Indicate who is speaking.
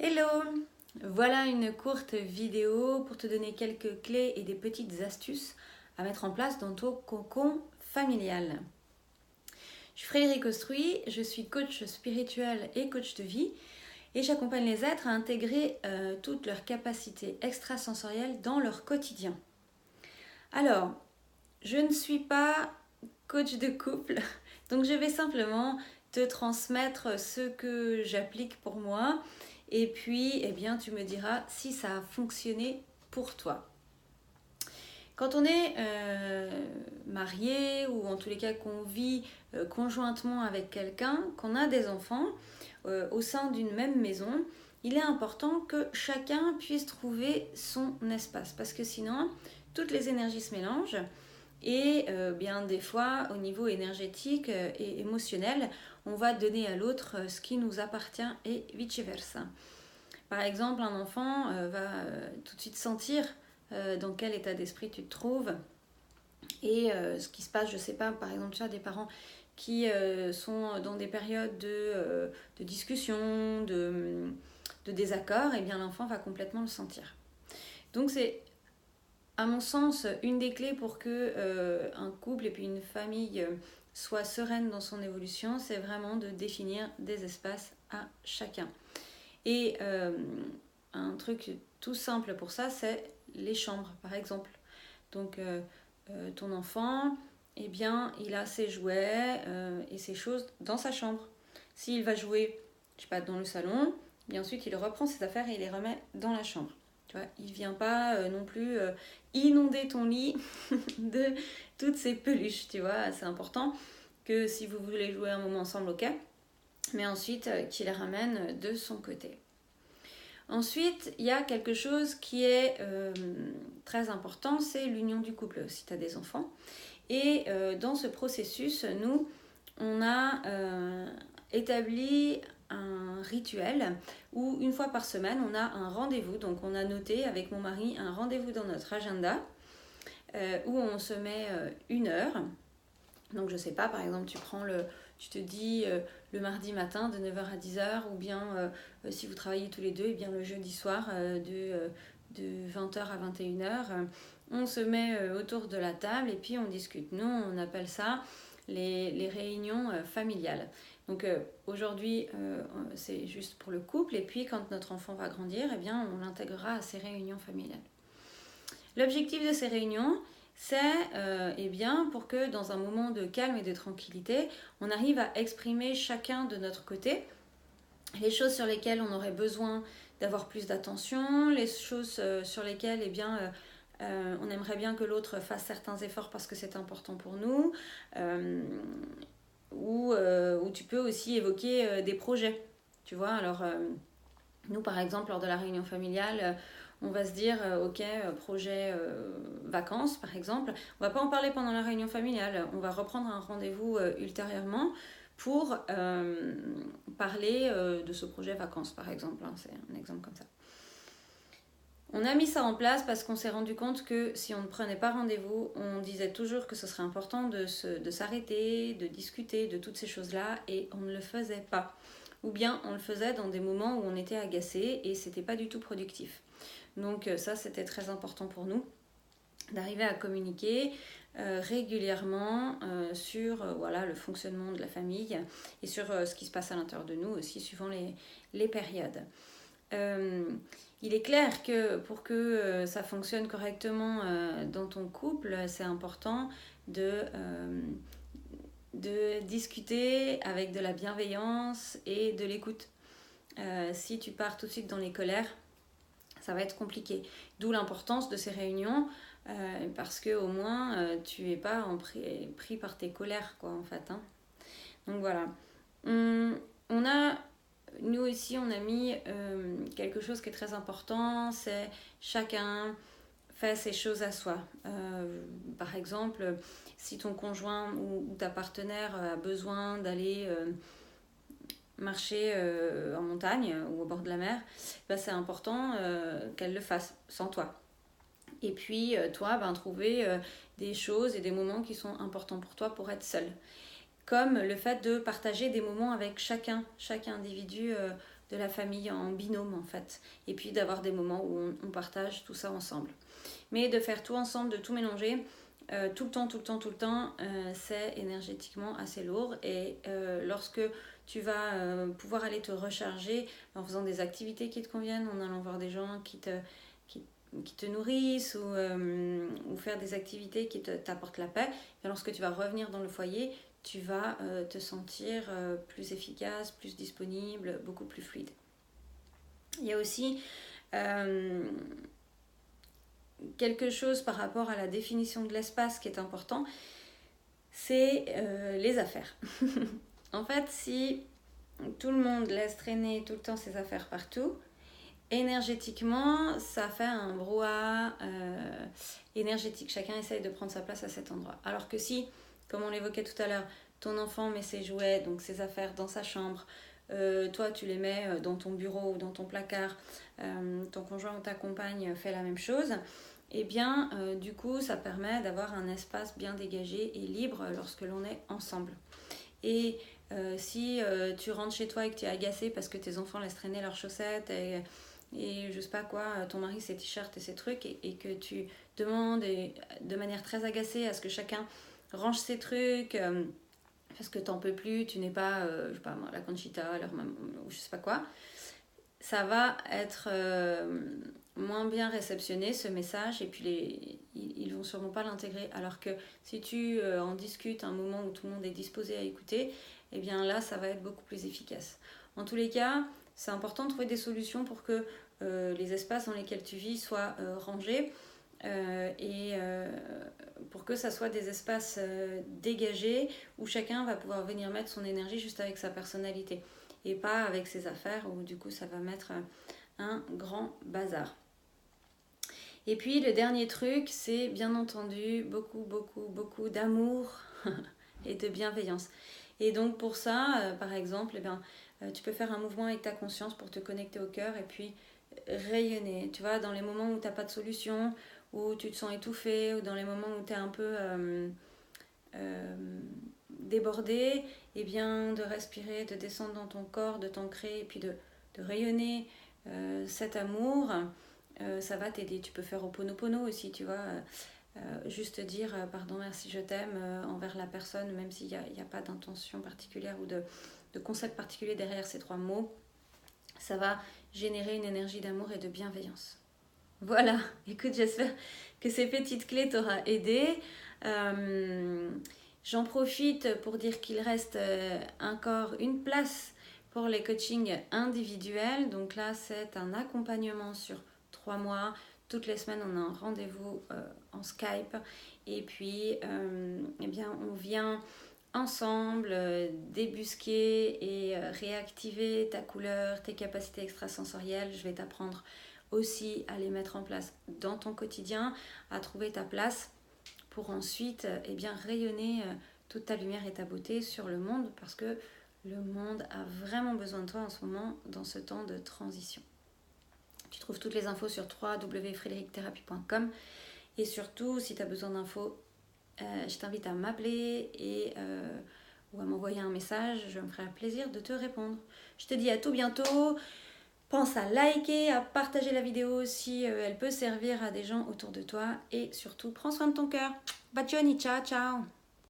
Speaker 1: Hello! Voilà une courte vidéo pour te donner quelques clés et des petites astuces à mettre en place dans ton cocon familial. Je suis Frédéric Ostruy, je suis coach spirituel et coach de vie et j'accompagne les êtres à intégrer toutes leurs capacités extrasensorielles dans leur quotidien. Alors, je ne suis pas coach de couple, donc je vais simplement te transmettre ce que j'applique pour moi et puis tu me diras si ça a fonctionné pour toi. Quand on est marié ou en tous les cas qu'on vit conjointement avec quelqu'un, qu'on a des enfants au sein d'une même maison, il est important que chacun puisse trouver son espace parce que sinon toutes les énergies se mélangent. Et bien des fois, au niveau énergétique et émotionnel, on va donner à l'autre ce qui nous appartient et vice-versa. Par exemple, un enfant va tout de suite sentir dans quel état d'esprit tu te trouves et ce qui se passe, je sais pas, par exemple, tu as des parents qui sont dans des périodes de discussion, de désaccord, et bien l'enfant va complètement le sentir. Donc c'est à mon sens, une des clés pour que un couple et puis une famille soit sereine dans son évolution, c'est vraiment de définir des espaces à chacun. Et un truc tout simple pour ça, c'est les chambres, par exemple. Donc, ton enfant, eh bien, il a ses jouets et ses choses dans sa chambre. S'il va jouer, je sais pas, dans le salon, bien ensuite, il reprend ses affaires et il les remet dans la chambre. Tu vois, il ne vient pas non plus inonder ton lit de toutes ces peluches, tu vois. C'est important que si vous voulez jouer un moment ensemble, ok, mais ensuite qu'il les ramène de son côté. Ensuite, il y a quelque chose qui est très important, c'est l'union du couple si tu as des enfants. Et dans ce processus, nous, on a établi un rituel où une fois par semaine, on a un rendez-vous. Donc on a noté avec mon mari un rendez-vous dans notre agenda où on se met une heure. Donc je sais pas, par exemple, tu te dis le mardi matin de 9h à 10h ou bien si vous travaillez tous les deux, et bien le jeudi soir de 20h à 21h, on se met autour de la table et puis on discute. Nous, on appelle ça les réunions familiales. Donc aujourd'hui, c'est juste pour le couple et puis quand notre enfant va grandir, eh bien, on l'intégrera à ces réunions familiales. L'objectif de ces réunions, c'est pour que dans un moment de calme et de tranquillité, on arrive à exprimer chacun de notre côté les choses sur lesquelles on aurait besoin d'avoir plus d'attention, les choses sur lesquelles on aimerait bien que l'autre fasse certains efforts parce que c'est important pour nous, ou tu peux aussi évoquer des projets. Tu vois, alors nous par exemple lors de la réunion familiale, on va se dire, ok, projet vacances par exemple, on va pas en parler pendant la réunion familiale, on va reprendre un rendez-vous ultérieurement pour parler de ce projet vacances par exemple, hein, c'est un exemple comme ça. On a mis ça en place parce qu'on s'est rendu compte que si on ne prenait pas rendez-vous, on disait toujours que ce serait important de s'arrêter, de discuter de toutes ces choses-là et on ne le faisait pas. Ou bien on le faisait dans des moments où on était agacé et c'était pas du tout productif. Donc ça, c'était très important pour nous d'arriver à communiquer régulièrement sur le fonctionnement de la famille et sur ce qui se passe à l'intérieur de nous aussi suivant les périodes. Il est clair que pour que ça fonctionne correctement dans ton couple, c'est important de discuter avec de la bienveillance et de l'écoute. Si tu pars tout de suite dans les colères, ça va être compliqué. D'où l'importance de ces réunions, parce qu'au moins tu n'es pas pris par tes colères, quoi, en fait. Hein. Donc voilà. Nous aussi, on a mis quelque chose qui est très important, c'est chacun fait ses choses à soi. Par exemple, si ton conjoint ou ta partenaire a besoin d'aller marcher en montagne ou au bord de la mer, c'est important qu'elle le fasse sans toi. Et puis toi, trouver des choses et des moments qui sont importants pour toi pour être seul. Comme le fait de partager des moments avec chaque individu de la famille en binôme en fait. Et puis d'avoir des moments où on partage tout ça ensemble. Mais de faire tout ensemble, de tout mélanger, tout le temps, c'est énergétiquement assez lourd. Et lorsque tu vas pouvoir aller te recharger en faisant des activités qui te conviennent, en allant voir des gens qui te nourrissent ou faire des activités qui t'apportent la paix, et lorsque tu vas revenir dans le foyer, tu vas te sentir plus efficace, plus disponible, beaucoup plus fluide. Il y a aussi quelque chose par rapport à la définition de l'espace qui est important, c'est les affaires. En fait, si tout le monde laisse traîner tout le temps ses affaires partout, énergétiquement, ça fait un brouhaha énergétique. Chacun essaye de prendre sa place à cet endroit. Alors que si, comme on l'évoquait tout à l'heure, ton enfant met ses jouets, donc ses affaires dans sa chambre, toi tu les mets dans ton bureau ou dans ton placard, ton conjoint ou ta compagne fait la même chose, et bien du coup ça permet d'avoir un espace bien dégagé et libre lorsque l'on est ensemble. Et si tu rentres chez toi et que tu es agacé parce que tes enfants laissent traîner leurs chaussettes et je sais pas quoi, ton mari ses t-shirts et ses trucs, et que tu demandes de manière très agacée à ce que chacun range ses trucs parce que t'en peux plus, tu n'es pas, je sais pas moi, la Conchita, leur maman, ou je sais pas quoi, ça va être moins bien réceptionné ce message, et puis ils vont sûrement pas l'intégrer. Alors que si tu en discutes un moment où tout le monde est disposé à écouter, et bien là ça va être beaucoup plus efficace. En tous les cas, c'est important de trouver des solutions pour que les espaces dans lesquels tu vis soient rangés et pour que ça soit des espaces dégagés où chacun va pouvoir venir mettre son énergie juste avec sa personnalité et pas avec ses affaires où du coup ça va mettre un grand bazar. Et puis le dernier truc, c'est bien entendu beaucoup d'amour et de bienveillance. Et donc pour ça, par exemple, eh bien, tu peux faire un mouvement avec ta conscience pour te connecter au cœur et puis rayonner. Tu vois, dans les moments où tu n'as pas de solution, où tu te sens étouffé, ou dans les moments où tu es un peu débordé, eh bien de respirer, de descendre dans ton corps, de t'ancrer et puis de rayonner cet amour. Ça va t'aider. Tu peux faire Ho'oponopono aussi, tu vois. Juste dire pardon, merci, je t'aime envers la personne, même s'il n'y a pas d'intention particulière ou de concept particulier derrière ces 3 mots. Ça va générer une énergie d'amour et de bienveillance. Voilà, écoute, j'espère que ces petites clés t'auront aidé. J'en profite pour dire qu'il reste encore une place pour les coachings individuels. Donc là, c'est un accompagnement sur 3 mois. Toutes les semaines, on a un rendez-vous en Skype. Et puis, eh bien, on vient ensemble débusquer et réactiver ta couleur, tes capacités extrasensorielles. Je vais t'apprendre aussi à les mettre en place dans ton quotidien, à trouver ta place pour ensuite eh bien, rayonner toute ta lumière et ta beauté sur le monde, parce que le monde a vraiment besoin de toi en ce moment dans ce temps de transition. Tu trouves toutes les infos sur www.frédéricthérapie.com et surtout si tu as besoin d'infos, je t'invite à m'appeler ou à m'envoyer un message, je me ferai un plaisir de te répondre. Je te dis à tout bientôt. Pense à liker, à partager la vidéo si elle peut servir à des gens autour de toi. Et surtout, prends soin de ton cœur. Bacioni, ciao, ciao.